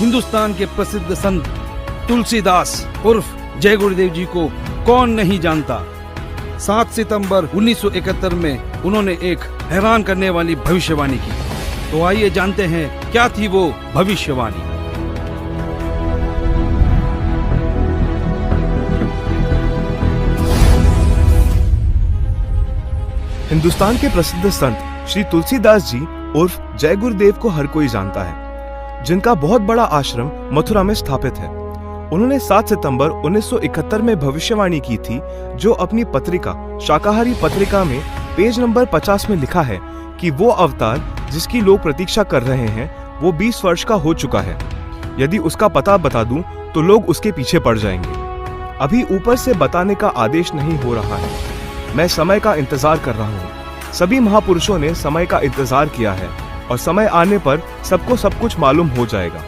हिंदुस्तान के प्रसिद्ध संत तुलसीदास उर्फ जय गुरुदेव जी को कौन नहीं जानता। 7 सितंबर 1971 में उन्होंने एक हैरान करने वाली भविष्यवाणी की। तो आइए जानते हैं क्या थी वो भविष्यवाणी। हिंदुस्तान के प्रसिद्ध संत श्री तुलसीदास जी उर्फ जय गुरुदेव को हर कोई जानता है, जिनका बहुत बड़ा आश्रम मथुरा में स्थापित है। उन्होंने 7 सितंबर 1971 में भविष्यवाणी की थी, जो अपनी पत्रिका शाकाहारी पत्रिका में पेज नंबर 50 में लिखा है कि वो अवतार जिसकी लोग प्रतीक्षा कर रहे हैं वो 20 वर्ष का हो चुका है। यदि उसका पता बता दूं तो लोग उसके पीछे पड़ जाएंगे। अभी ऊपर से बताने का आदेश नहीं हो रहा है। मैं समय का इंतजार कर रहा हूँ। सभी महापुरुषों ने समय का इंतजार किया है और समय आने पर सबको सब कुछ मालूम हो जाएगा।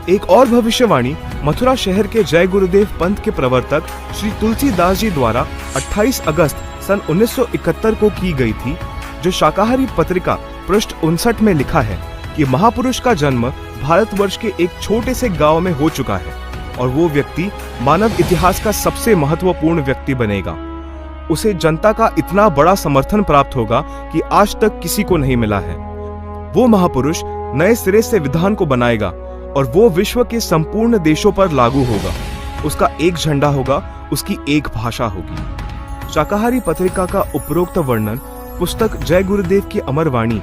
एक और भविष्यवाणी मथुरा शहर के जय गुरुदेव पंथ के प्रवर्तक श्री तुलसीदास जी द्वारा 28 अगस्त सन 1971 को की गई थी, जो शाकाहारी पत्रिका पृष्ठ 59 में लिखा है कि महापुरुष का जन्म भारतवर्ष के एक छोटे से गांव में हो चुका है और वो व्यक्ति मानव इतिहास का सबसे महत्वपूर्ण व्यक्ति बनेगा। उसे जनता का इतना बड़ा समर्थन प्राप्त होगा कि आज तक किसी को नहीं मिला है। वो महापुरुष नए सिरे से विधान को बनाएगा और वो विश्व के संपूर्ण देशों पर लागू होगा। उसका एक झंडा होगा, उसकी एक भाषा होगी। शाकाहारी पत्रिका का उपरोक्त वर्णन पुस्तक जय गुरुदेव की अमर वाणी।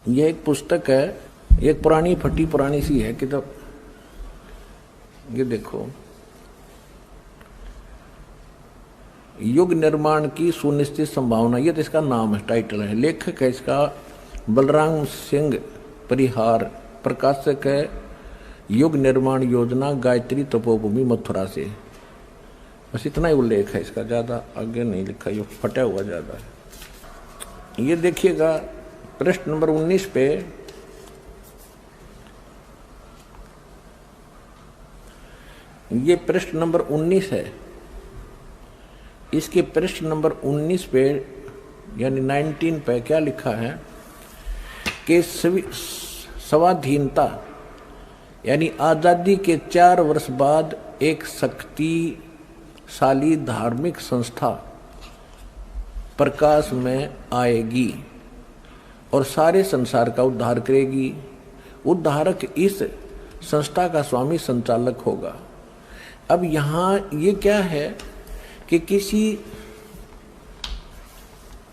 ये एक पुस्तक है, एक पुरानी फटी पुरानी सी है किताब। ये देखो, युग निर्माण की सुनिश्चित संभावना, ये तो इसका नाम है, टाइटल है। लेखक है इसका बलराम सिंह परिहार, प्रकाशक है युग निर्माण योजना, गायत्री तपोभूमि, मथुरा से। बस इतना ही उल्लेख है इसका, ज्यादा आगे नहीं लिखा, ये फटा हुआ ज्यादा है। ये देखिएगा पृष्ठ नंबर 19 पे ये पृष्ठ नंबर 19 है। इसके पृष्ठ नंबर 19 पे यानी 19 पे क्या लिखा है कि स्वाधीनता यानी आज़ादी के 4 वर्ष बाद एक शक्तिशाली धार्मिक संस्था प्रकाश में आएगी और सारे संसार का उद्धार करेगी। उद्धारक इस संस्था का स्वामी संचालक होगा। अब यहाँ ये क्या है कि किसी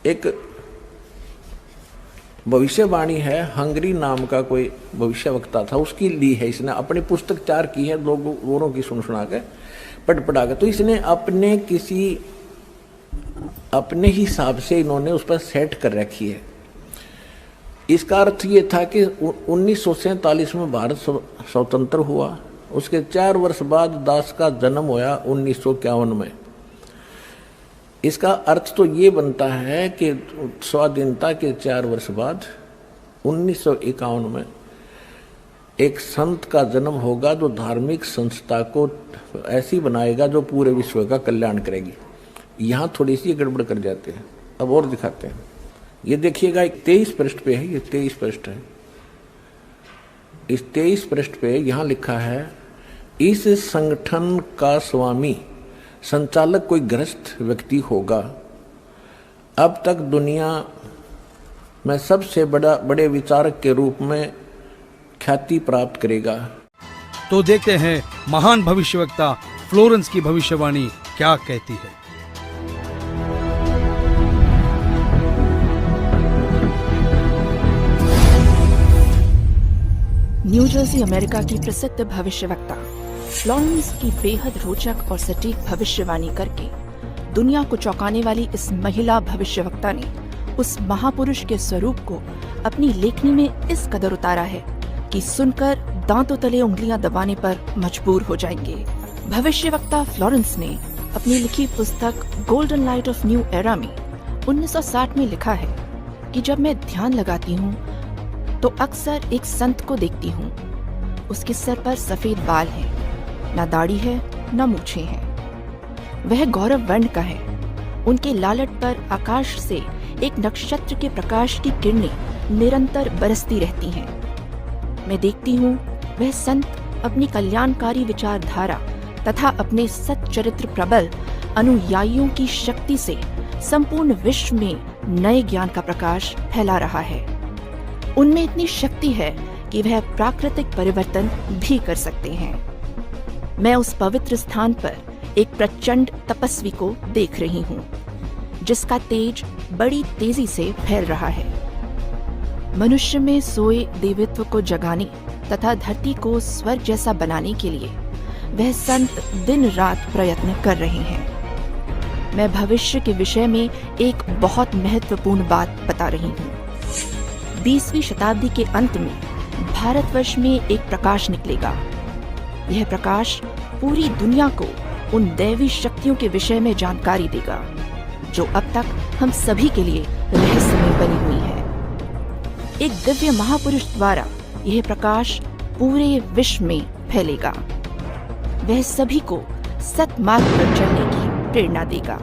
एक भविष्यवाणी है, हंगरी नाम का कोई भविष्यवक्ता था, उसकी ली है इसने, अपनी पुस्तक तैयार की है, लोगों की सुना के पढ़ा के। तो इसने अपने हिसाब से इन्होंने उस पर सेट कर रखी है। इसका अर्थ ये था कि 1947 में भारत स्वतंत्र हुआ, उसके 4 वर्ष बाद दास का जन्म होया 1951 में। इसका अर्थ तो ये बनता है कि स्वाधीनता के 4 वर्ष बाद 1951 में एक संत का जन्म होगा जो धार्मिक संस्था को ऐसी बनाएगा जो पूरे विश्व का कल्याण करेगी। यहाँ थोड़ी सी गड़बड़ कर जाते हैं। अब और दिखाते हैं। ये देखिएगा 23 पृष्ठ पे है, ये 23 पृष्ठ है। इस 23 पृष्ठ पे यहाँ लिखा है, इस संगठन का स्वामी संचालक कोई ग्रस्त व्यक्ति होगा। अब तक दुनिया में सबसे बड़े विचारक के रूप में ख्याति प्राप्त करेगा। तो देखते हैं महान भविष्यवक्ता फ्लोरेंस की भविष्यवाणी क्या कहती है। न्यू जर्सी अमेरिका की प्रसिद्ध भविष्यवक्ता फ्लोरेंस की बेहद रोचक और सटीक भविष्यवाणी करके दुनिया को चौंकाने वाली इस महिला भविष्यवक्ता ने उस महापुरुष के स्वरूप को अपनी लेखनी में इस कदर उतारा है कि सुनकर दांतों तले उंगलियां दबाने पर मजबूर हो जाएंगे। भविष्यवक्ता फ्लोरेंस ने अपनी लिखी पुस्तक golden light of new era में 1960 में लिखा है कि जब मैं ध्यान लगाती हूँ तो अक्सर एक संत को देखती हूँ। उसके सर पर सफेद बाल हैं, न दाढ़ी है न मूछें हैं। वह गौरव वर्ण का है। उनके लालट पर आकाश से एक नक्षत्र के प्रकाश की किरणें निरंतर बरसती रहती हैं। मैं देखती हूँ वह संत अपनी कल्याणकारी विचारधारा तथा अपने सच्चरित्र प्रबल अनुयायियों की शक्ति से संपूर्ण विश्व में नए ज्ञान का प्रकाश फैला रहा है। उनमें इतनी शक्ति है कि वह प्राकृतिक परिवर्तन भी कर सकते हैं। मैं उस पवित्र स्थान पर एक प्रचंड तपस्वी को देख रही हूँ, जिसका तेज बड़ी तेजी से फैल रहा है। मनुष्य में सोए देवत्व को जगाने तथा धरती को स्वर्ग जैसा बनाने के लिए वह संत दिन रात प्रयत्न कर रहे हैं। मैं भविष्य के विषय में एक बहुत महत्वपूर्ण बात बता रही हूँ। 20वीं शताब्दी के अंत में भारतवर्ष में एक प्रकाश निकलेगा। यह प्रकाश पूरी दुनिया को उन दैवी शक्तियों के विषय में जानकारी देगा जो अब तक हम सभी के लिए रहस्यमय बनी हुई है। एक दिव्य महापुरुष द्वारा यह प्रकाश पूरे विश्व में फैलेगा। वह सभी को सतमार्ग पर चलने की प्रेरणा देगा।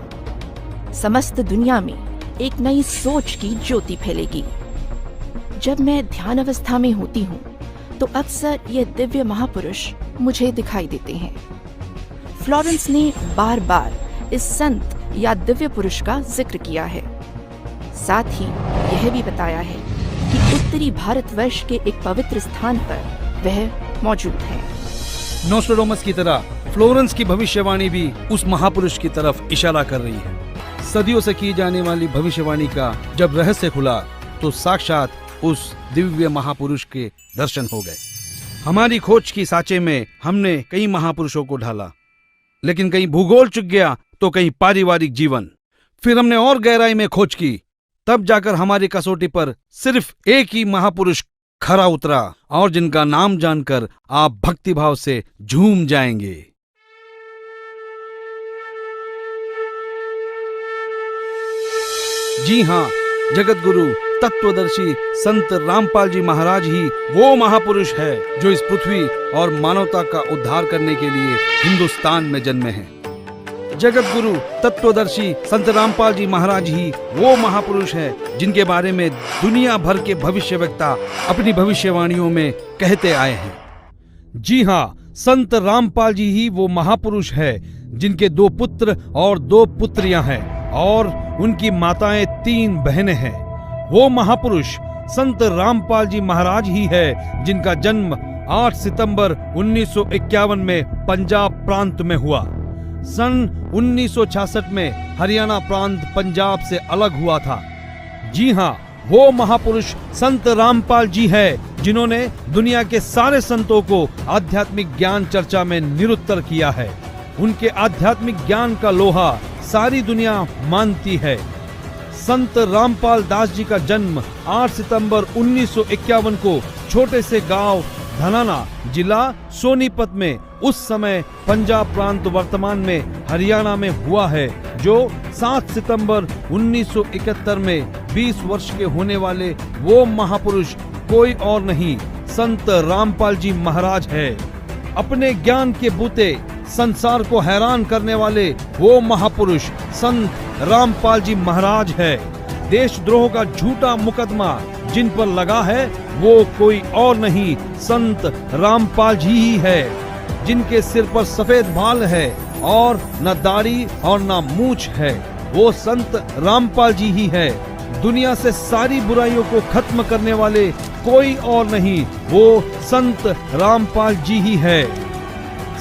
समस्त दुनिया में एक नई सोच की ज्योति फैलेगी। जब मैं ध्यान अवस्था में होती हूँ तो अक्सर ये दिव्य महापुरुष मुझे दिखाई देते हैं। फ्लोरेंस ने बार बार इस संत या दिव्य पुरुष का जिक्र किया है। साथ ही यह भी बताया है कि उत्तरी भारतवर्ष के एक पवित्र स्थान पर वह मौजूद है। नोस्ट्राडामस की तरह फ्लोरेंस की भविष्यवाणी भी उस महापुरुष की तरफ इशारा कर रही है। सदियों से की जाने वाली भविष्यवाणी का जब रहस्य खुला तो साक्षात उस दिव्य महापुरुष के दर्शन हो गए। हमारी खोज की सांचे में हमने कई महापुरुषों को ढाला, लेकिन कहीं भूगोल चुक गया तो कहीं पारिवारिक जीवन। फिर हमने और गहराई में खोज की, तब जाकर हमारी कसौटी पर सिर्फ एक ही महापुरुष खरा उतरा, और जिनका नाम जानकर आप भक्तिभाव से झूम जाएंगे। जी हाँ, जगत गुरु तत्वदर्शी संत रामपाल जी महाराज ही वो महापुरुष है जो इस पृथ्वी और मानवता का उद्धार करने के लिए हिंदुस्तान में जन्मे हैं। जगत गुरु तत्वदर्शी संत रामपाल जी महाराज ही वो महापुरुष है जिनके बारे में दुनिया भर के भविष्यवक्ता अपनी भविष्यवाणियों में कहते आए हैं। जी हाँ, संत रामपाल जी ही वो महापुरुष है जिनके 2 पुत्र और 2 पुत्रियां हैं और उनकी माताएं 3 बहनें हैं। वो महापुरुष संत रामपाल जी महाराज ही है जिनका जन्म 8 सितंबर 1951 में पंजाब प्रांत में हुआ। सन 1966 में हरियाणा प्रांत पंजाब से अलग हुआ था। जी हाँ, वो महापुरुष संत रामपाल जी है जिन्होंने दुनिया के सारे संतों को आध्यात्मिक ज्ञान चर्चा में निरुत्तर किया है। उनके आध्यात्मिक ज्ञान का लोहा सारी दुनिया मानती है। संत रामपाल दास जी का जन्म 8 सितंबर 1951 को छोटे से गांव धनाना, जिला सोनीपत में, उस समय पंजाब प्रांत वर्तमान में हरियाणा में हुआ है, जो 7 सितंबर 1971 में 20 वर्ष के होने वाले वो महापुरुष कोई और नहीं, संत रामपाल जी महाराज है। अपने ज्ञान के बूते संसार को हैरान करने वाले वो महापुरुष संत रामपाल जी महाराज है। देशद्रोह का झूठा मुकदमा जिन पर लगा है वो कोई और नहीं, संत रामपाल जी ही है, जिनके सिर पर सफेद बाल है और न दाढ़ी और न मूछ है। वो संत रामपाल जी ही है। दुनिया से सारी बुराइयों को खत्म करने वाले कोई और नहीं, वो संत रामपाल जी ही है।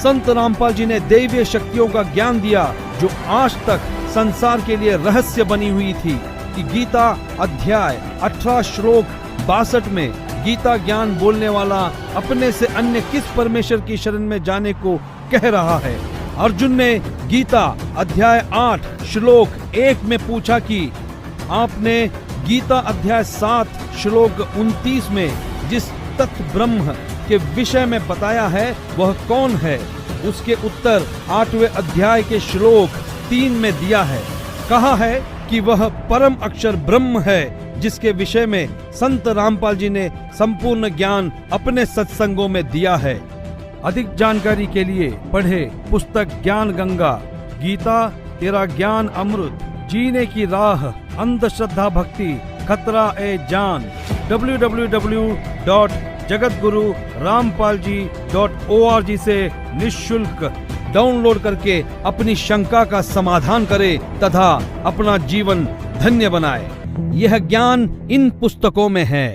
संत रामपाल जी ने दैवीय शक्तियों का ज्ञान दिया जो आज तक संसार के लिए रहस्य बनी हुई थी। कि गीता अध्याय 18 श्लोक 62 में गीता ज्ञान बोलने वाला अपने से अन्य किस परमेश्वर की शरण में जाने को कह रहा है। अर्जुन ने गीता अध्याय 8 श्लोक 1 में पूछा कि आपने गीता अध्याय 7 श्लोक 29 में जिस तत्व ब्रह्म के विषय में बताया है वह कौन है? उसके उत्तर 8वें अध्याय के श्लोक 3 में दिया है। कहा है कि वह परम अक्षर ब्रह्म है, जिसके विषय में संत रामपाल जी ने संपूर्ण ज्ञान अपने सत्संगों में दिया है। अधिक जानकारी के लिए पढ़े पुस्तक ज्ञान गंगा, गीता तेरा ज्ञान अमृत, जीने की राह, अंधश्रद्धा भक्ति, खतरा ए जान, www.gitagurudev.com जगतगुरु रामपालजी.org से निःशुल्क डाउनलोड करके अपनी शंका का समाधान करे तथा अपना जीवन धन्य बनाए। यह ज्ञान इन पुस्तकों में है।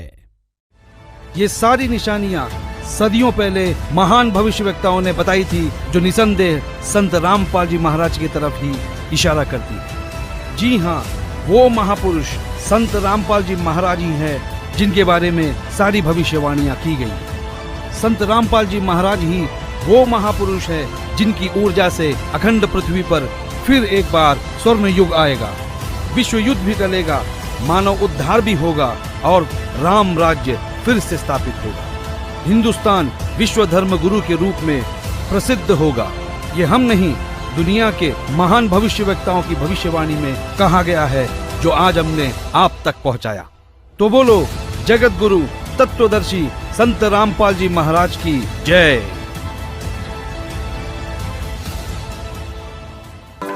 ये सारी निशानियां सदियों पहले महान भविष्यवक्ताओं ने बताई थी, जो निसंदेह संत रामपाल जी महाराज की तरफ ही इशारा करती है। जी हाँ, वो महापुरुष संत रामपाल जी महाराज ही है जिनके बारे में सारी भविष्यवाणियां की गई। संत रामपाल जी महाराज ही वो महापुरुष है जिनकी ऊर्जा से अखंड पृथ्वी पर फिर एक बार स्वर्ण युग आएगा, विश्व युद्ध भी टलेगा, मानव उद्धार भी होगा और राम राज्य फिर से स्थापित होगा। हिंदुस्तान विश्व धर्म गुरु के रूप में प्रसिद्ध होगा। ये हम नहीं, दुनिया के महान भविष्यवक्ताओं की भविष्यवाणी में कहा गया है, जो आज हमने आप तक पहुंचाया। तो बोलो जगत गुरु तत्वदर्शी संत रामपाल जी महाराज की जय।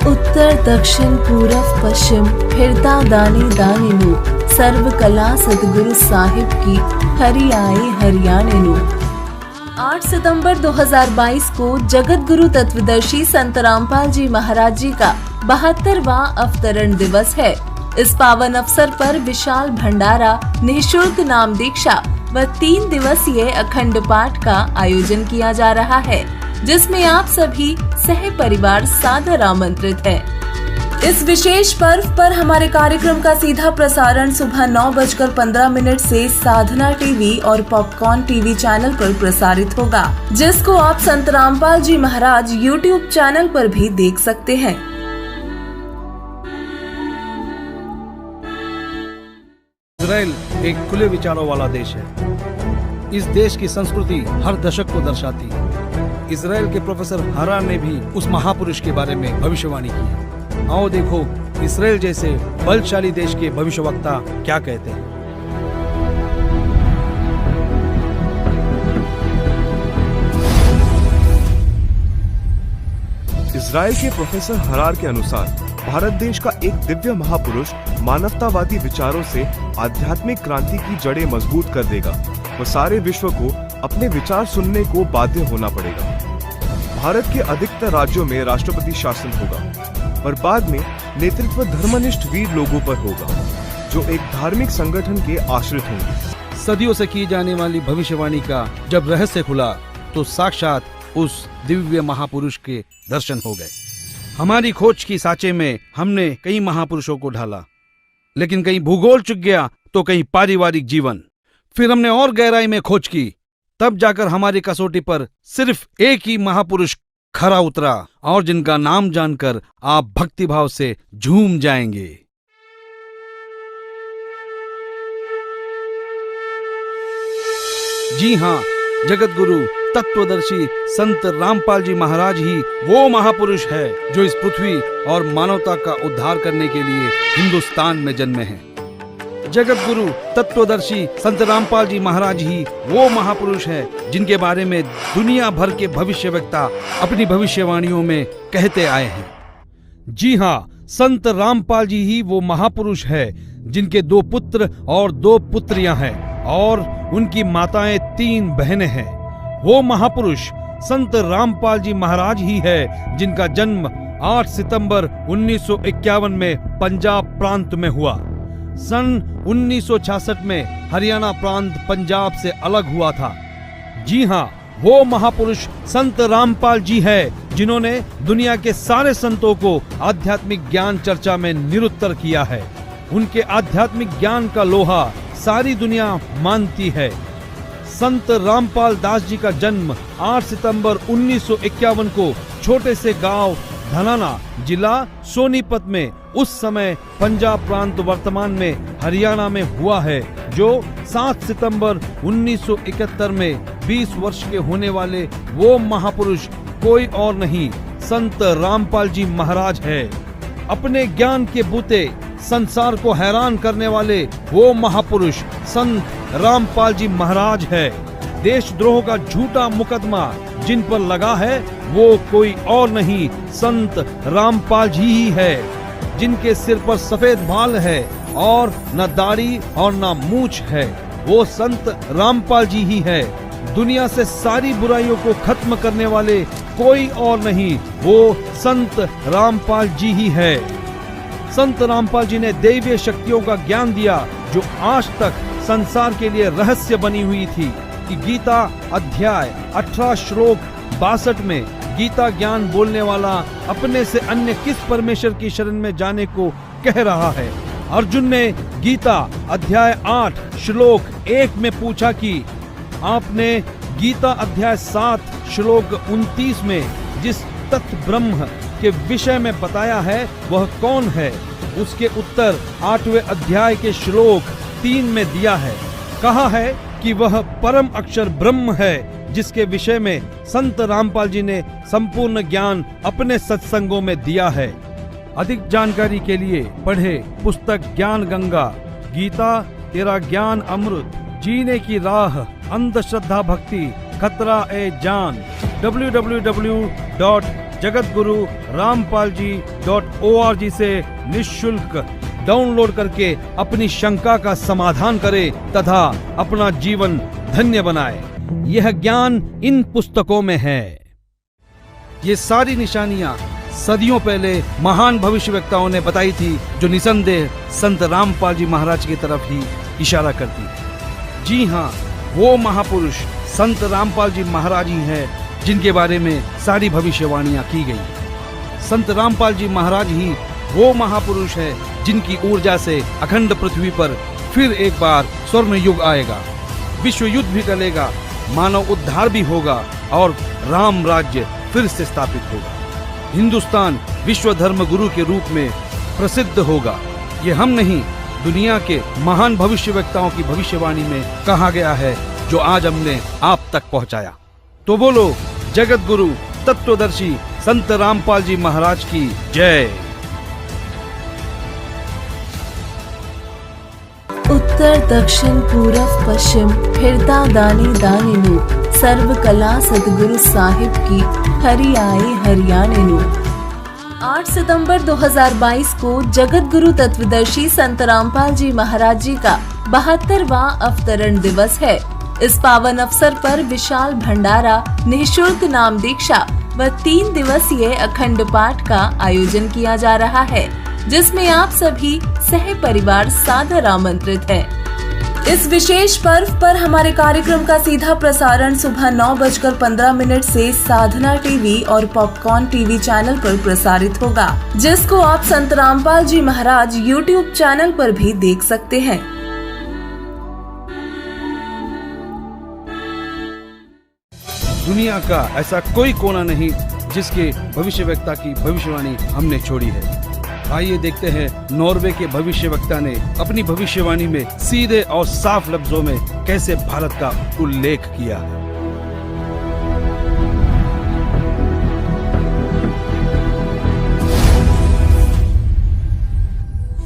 उत्तर दक्षिण पूरब पश्चिम फिरता दानी दानी नु, सर्व कला सतगुरु साहिब की हरि आए हरियाणे नु। 8 सितंबर 2022 को जगत गुरु तत्वदर्शी संत रामपाल जी महाराज जी का 72वां अवतरण दिवस है। इस पावन अवसर पर विशाल भंडारा, निःशुल्क नाम दीक्षा व 3 दिवसीय अखंड पाठ का आयोजन किया जा रहा है, जिसमें आप सभी सह परिवार सादर आमंत्रित हैं। इस विशेष पर्व पर हमारे कार्यक्रम का सीधा प्रसारण सुबह 9:15 से साधना टीवी और पॉपकॉर्न टीवी चैनल पर प्रसारित होगा, जिसको आप संत रामपाल जी महाराज यूट्यूब चैनल पर भी देख सकते हैं। इजराइल एक खुले विचारों वाला देश है। इस देश की संस्कृति हर दशक को दर्शाती है। इजराइल के प्रोफेसर हरार ने भी उस महापुरुष के बारे में भविष्यवाणी की है। आओ देखो इजराइल जैसे बलशाली देश के भविष्यवक्ता क्या कहते हैं। इजराइल के प्रोफेसर हरार के अनुसार भारत देश का एक दिव्य महापुरुष मानवतावादी विचारों से आध्यात्मिक क्रांति की जड़ें मजबूत कर देगा व सारे विश्व को अपने विचार सुनने को बाध्य होना पड़ेगा। भारत के अधिकतर राज्यों में राष्ट्रपति शासन होगा, पर बाद में नेतृत्व धर्मनिष्ठ वीर लोगों पर होगा, जो एक धार्मिक संगठन के आश्रित होंगे। सदियों से की जाने वाली भविष्यवाणी का जब रहस्य खुला, तो साक्षात उस दिव्य महापुरुष के दर्शन हो गए। हमारी खोज की सांचे में हमने कई महापुरुषों को ढाला, लेकिन कहीं भूगोल चुक गया तो कहीं पारिवारिक जीवन। फिर हमने और गहराई में खोज की, तब जाकर हमारी कसौटी पर सिर्फ एक ही महापुरुष खरा उतरा, और जिनका नाम जानकर आप भक्तिभाव से झूम जाएंगे। जी हाँ, जगत गुरु तत्वदर्शी संत रामपाल जी महाराज ही वो महापुरुष है जो इस पृथ्वी और मानवता का उद्धार करने के लिए हिंदुस्तान में जन्मे हैं। जगत गुरु तत्वदर्शी संत रामपाल जी महाराज ही वो महापुरुष है जिनके बारे में दुनिया भर के भविष्यवक्ता अपनी भविष्यवाणियों में कहते आए हैं। जी हाँ, संत रामपाल जी ही वो महापुरुष है जिनके 2 पुत्र और 2 पुत्रियां हैं और उनकी माताएं 3 बहनें हैं। वो महापुरुष संत रामपाल जी महाराज ही है जिनका जन्म 8 सितंबर 1951 में पंजाब प्रांत में हुआ। सन 1966 में हरियाणा प्रांत पंजाब से अलग हुआ था। जी हाँ, वो महापुरुष संत रामपाल जी है जिन्होंने दुनिया के सारे संतों को आध्यात्मिक ज्ञान चर्चा में निरुत्तर किया है। उनके आध्यात्मिक ज्ञान का लोहा सारी दुनिया मानती है। संत रामपाल दास जी का जन्म 8 सितंबर 1951 को छोटे से गांव धनाना, जिला सोनीपत में, उस समय पंजाब प्रांत वर्तमान में हरियाणा में हुआ है, जो 7 सितंबर 1971 में 20 वर्ष के होने वाले वो महापुरुष कोई और नहीं, संत रामपाल जी महाराज है। अपने ज्ञान के बूते संसार को हैरान करने वाले वो महापुरुष संत रामपाल जी महाराज है। देशद्रोह का झूठा मुकदमा जिन पर लगा है वो कोई और नहीं, संत रामपाल जी ही है, जिनके सिर पर सफेद बाल है और न दाढ़ी और न मूछ है। वो संत रामपाल जी ही है। दुनिया से सारी बुराइयों को खत्म करने वाले कोई और नहीं, वो संत रामपाल जी ही है। संत रामपाल जी ने दैवीय शक्तियों का ज्ञान दिया जो आज तक संसार के लिए रहस्य बनी हुई थी कि गीता अध्याय 18 श्लोक 62 में गीता ज्ञान बोलने वाला अपने से अन्य किस परमेश्वर की शरण में जाने को कह रहा है। अर्जुन ने गीता अध्याय 8 श्लोक 1 में पूछा कि आपने गीता अध्याय 7 श्लोक 29 में जिस तत्व ब्रह्म के विषय में बताया है वह कौन है। उसके उत्तर 8वें अध्याय के श्लोक 3 में दिया है। कहा है कि वह परम अक्षर ब्रह्म है जिसके विषय में संत रामपाल जी ने संपूर्ण ज्ञान अपने सत्संगों में दिया है। अधिक जानकारी के लिए पढ़े पुस्तक ज्ञान गंगा, गीता तेरा ज्ञान अमृत, जीने की राह, अंधश्रद्धा भक्ति, खतरा ए जान, www.jagatgururampalji.org से निःशुल्क डाउनलोड करके अपनी शंका का समाधान करें तथा अपना जीवन धन्य बनाए। यह ज्ञान इन पुस्तकों में है। ये सारी निशानियां सदियों पहले महान भविष्यवक्ताओं ने बताई थी जो निसंदेह संत रामपाल जी महाराज की तरफ ही इशारा करती है। जी हाँ, वो महापुरुष संत रामपाल जी महाराज ही है जिनके बारे में सारी भविष्यवाणियां की गई। संत रामपाल जी महाराज ही वो महापुरुष है जिनकी ऊर्जा से अखंड पृथ्वी पर फिर एक बार स्वर्ण युग आएगा, विश्व युद्ध भी टलेगा, मानव उद्धार भी होगा और राम राज्य फिर से स्थापित होगा। हिंदुस्तान विश्व धर्म गुरु के रूप में प्रसिद्ध होगा। ये हम नहीं, दुनिया के महान भविष्यवक्ताओं की भविष्यवाणी में कहा गया है जो आज हमने आप तक पहुंचाया। तो बोलो जगत गुरु तत्वदर्शी संत रामपाल जी महाराज की जय। उत्तर दक्षिण पूरब पश्चिम फिरता दानी दानी नूप, सर्व कला सतगुरु साहिब की हरि आए हरियाणे नूप। 8 सितंबर 2022 को जगत गुरु तत्वदर्शी संत रामपाल जी महाराज जी का 72वां अवतरण दिवस है। इस पावन अवसर पर विशाल भंडारा, निःशुल्क नाम दीक्षा व 3 दिवसीय अखंड पाठ का आयोजन किया जा रहा है, जिसमें आप सभी सह परिवार सादर आमंत्रित हैं। इस विशेष पर्व पर हमारे कार्यक्रम का सीधा प्रसारण सुबह 9:15 से साधना टीवी और पॉपकॉर्न टीवी चैनल पर प्रसारित होगा, जिसको आप संत रामपाल जी महाराज यूट्यूब चैनल पर भी देख सकते हैं। दुनिया का ऐसा कोई कोना नहीं जिसके भविष्यवक्ता की भविष्यवाणी हमने छोड़ी है। आइए देखते हैं नॉर्वे के भविष्यवक्ता ने अपनी भविष्यवाणी में सीधे और साफ लफ्जों में कैसे भारत का उल्लेख किया है।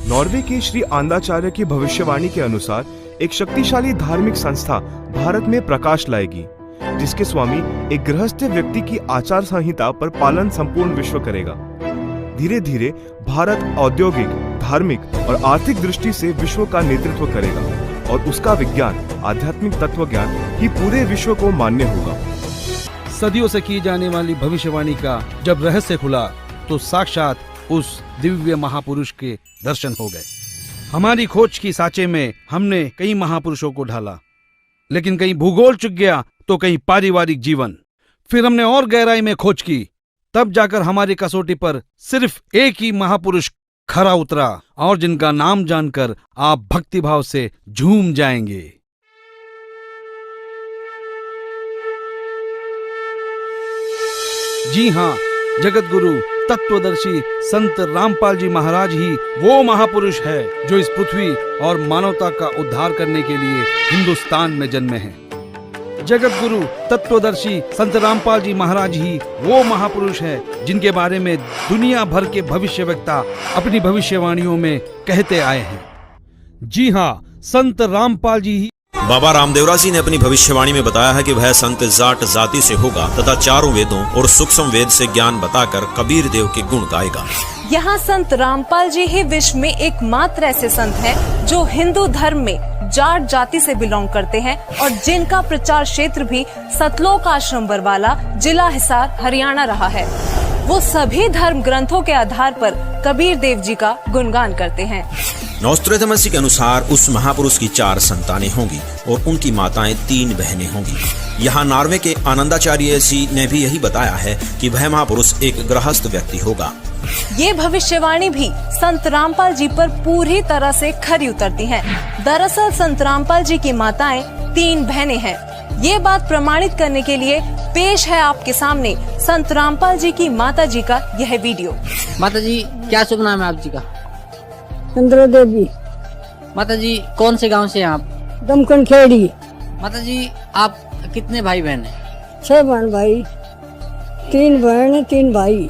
नॉर्वे के श्री आंदाचार्य की भविष्यवाणी के अनुसार एक शक्तिशाली धार्मिक संस्था भारत में प्रकाश लाएगी, जिसके स्वामी एक गृहस्थ व्यक्ति की आचार संहिता पर पालन संपूर्ण विश्व करेगा। धीरे धीरे भारत औद्योगिक, धार्मिक और आर्थिक दृष्टि से विश्व का नेतृत्व करेगा और उसका विज्ञान, आध्यात्मिक तत्व ज्ञान ही पूरे विश्व को मान्य होगा। सदियों से की जाने वाली भविष्यवाणी का जब रहस्य खुला तो साक्षात उस दिव्य महापुरुष के दर्शन हो गए। हमारी खोज की सांचे में हमने कई महापुरुषों को ढाला, लेकिन कहीं भूगोल चुक गया तो कहीं पारिवारिक जीवन। फिर हमने और गहराई में खोज की, तब जाकर हमारी कसौटी पर सिर्फ एक ही महापुरुष खरा उतरा और जिनका नाम जानकर आप भक्तिभाव से झूम जाएंगे। जी हाँ, जगत गुरु तत्वदर्शी संत रामपाल जी महाराज ही वो महापुरुष है जो इस पृथ्वी और मानवता का उद्धार करने के लिए हिंदुस्तान में जन्मे हैं। जगत गुरु तत्वदर्शी संत रामपाल जी महाराज ही वो महापुरुष है जिनके बारे में दुनिया भर के भविष्यवक्ता अपनी भविष्यवाणियों में कहते आए हैं। जी हाँ, संत रामपाल जी ही। बाबा रामदेवरा जी ने अपनी भविष्यवाणी में बताया है कि वह संत जाट जाति से होगा तथा चारों वेदों और सूक्ष्म वेद से ज्ञान बताकर कबीर देव के गुण गाएगा। यहाँ संत रामपाल जी ही विश्व में एकमात्र ऐसे संत हैं जो हिंदू धर्म में जाट जाति से बिलोंग करते हैं और जिनका प्रचार क्षेत्र भी सतलोक आश्रम बरवाला, जिला हिसार, हरियाणा रहा है। वो सभी धर्म ग्रंथों के आधार पर कबीर देव जी का गुणगान करते हैं। नोस्ट्रेडमस के अनुसार उस महापुरुष की 4 संतानें होंगी और उनकी माताएं 3 बहनें होंगी। यहाँ नॉर्वे के आनंदाचार्य जी ने भी यही बताया है कि वह महापुरुष एक गृहस्थ व्यक्ति होगा। ये भविष्यवाणी भी संत रामपाल जी पर पूरी तरह से खरी उतरती हैं। दरअसल संत रामपाल जी की माताएं 3 बहनें हैं। ये बात प्रमाणित करने के लिए पेश है आपके सामने संत रामपाल जी की माता जी का यह वीडियो। माता जी, क्या शुभ नाम है आप जी का? चंद्र देवी। माता जी, कौन से गांव से हैं आप? दमकन खेड़ी। माता जी, आप कितने भाई बहन हैं? 6 बहन भाई, 3 बहन 3 भाई।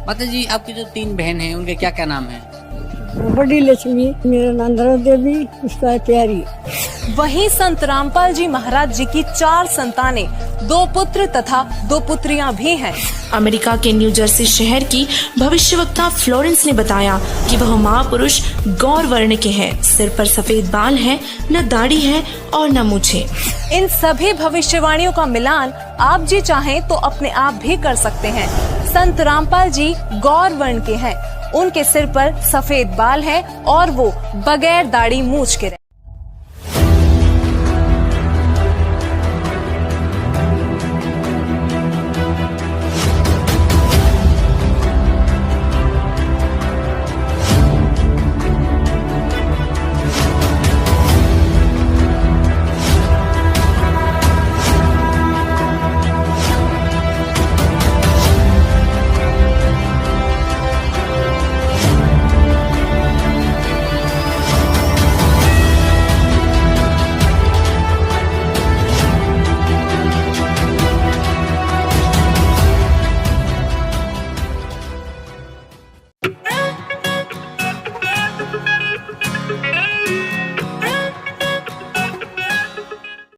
माता जी, आपकी जो 3 बहन हैं उनके क्या क्या नाम है? बड़ी लक्ष्मी, मेरा नाम चंद्र देवी, उसका है प्यारी। वहीं संत रामपाल जी महाराज जी की 4 संतानें, 2 पुत्र तथा 2 पुत्रियां भी हैं। अमेरिका के न्यू जर्सी शहर की भविष्यवक्ता फ्लोरेंस ने बताया कि वह महापुरुष गौर वर्ण के हैं, सिर पर सफेद बाल हैं, न दाढ़ी है और न मूछें। इन सभी भविष्यवाणियों का मिलान आप जी चाहें तो अपने आप भी कर सकते हैं। संत रामपाल जी गौर वर्ण के हैं, उनके सिर पर सफेद बाल हैं और वो बगैर दाढ़ी मूछ के